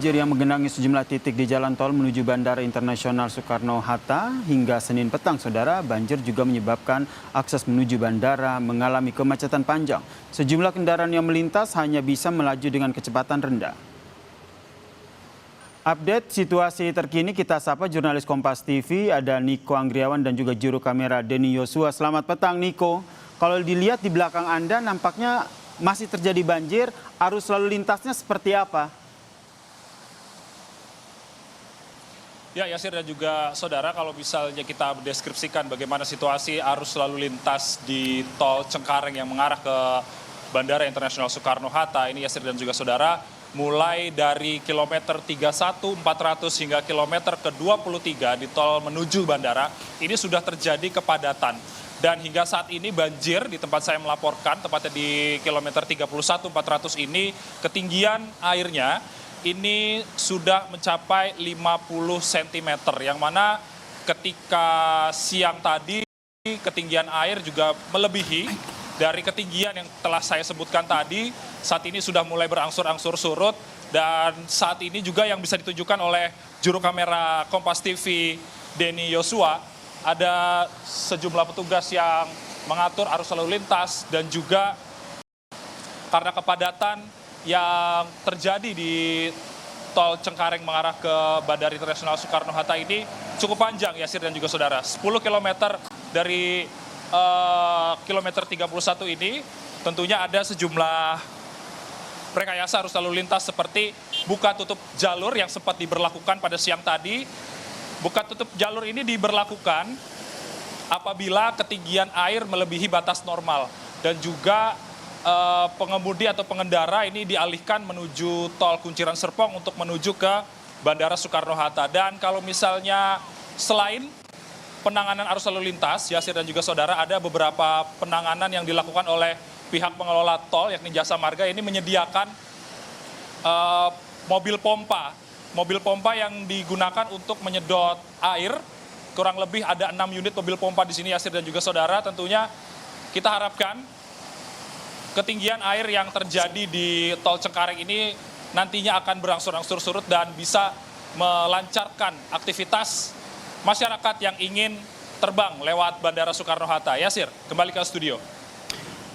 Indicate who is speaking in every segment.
Speaker 1: Banjir yang menggenangi sejumlah titik di jalan tol menuju Bandara Internasional Soekarno-Hatta hingga Senin petang, saudara. Banjir juga menyebabkan akses menuju bandara mengalami kemacetan panjang. Sejumlah kendaraan yang melintas hanya bisa melaju dengan kecepatan rendah. Update situasi terkini kita sapa jurnalis Kompas TV, ada Niko Anggriawan dan juga juru kamera Denny Yosua. Selamat petang, Niko. Kalau dilihat di belakang Anda nampaknya masih terjadi banjir, arus lalu lintasnya seperti apa?
Speaker 2: Ya, Yasir dan juga saudara, kalau misalnya kita mendeskripsikan bagaimana situasi arus lalu lintas di tol Cengkareng yang mengarah ke Bandara Internasional Soekarno-Hatta, ini Yasir dan juga saudara, mulai dari kilometer 31 400 hingga kilometer ke-23 di tol menuju bandara, ini sudah terjadi kepadatan. Dan hingga saat ini banjir di tempat saya melaporkan, tepatnya di kilometer 31 400 ini, ketinggian airnya ini sudah mencapai 50 cm, yang mana ketika siang tadi ketinggian air juga melebihi dari ketinggian yang telah saya sebutkan tadi. Saat ini sudah mulai berangsur-angsur surut, dan saat ini juga yang bisa ditunjukkan oleh juru kamera Kompas TV Denny Yosua, ada sejumlah petugas yang mengatur arus lalu lintas, dan juga karena kepadatan yang terjadi di tol Cengkareng mengarah ke Bandara Internasional Soekarno-Hatta ini cukup panjang, Yasir dan juga saudara. 10 km dari kilometer 31 ini tentunya ada sejumlah rekayasa arus lalu lintas seperti buka tutup jalur yang sempat diberlakukan pada siang tadi. Buka tutup jalur ini diberlakukan apabila ketinggian air melebihi batas normal, dan juga pengemudi atau pengendara ini dialihkan menuju tol Kunciran Serpong untuk menuju ke Bandara Soekarno-Hatta. Dan kalau misalnya selain penanganan arus lalu lintas, Yasir dan juga saudara, ada beberapa penanganan yang dilakukan oleh pihak pengelola tol, yakni Jasa Marga, ini menyediakan mobil pompa yang digunakan untuk menyedot air. Kurang lebih ada 6 unit mobil pompa di sini, Yasir dan juga saudara. Tentunya kita harapkan ketinggian air yang terjadi di tol Cengkareng ini nantinya akan berangsur-angsur surut dan bisa melancarkan aktivitas masyarakat yang ingin terbang lewat Bandara Soekarno-Hatta. Yasir, kembali ke studio.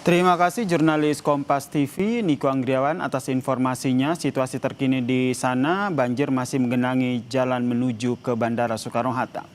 Speaker 1: Terima kasih jurnalis Kompas TV Niko Anggriawan atas informasinya. Situasi terkini di sana, banjir masih menggenangi jalan menuju ke Bandara Soekarno-Hatta.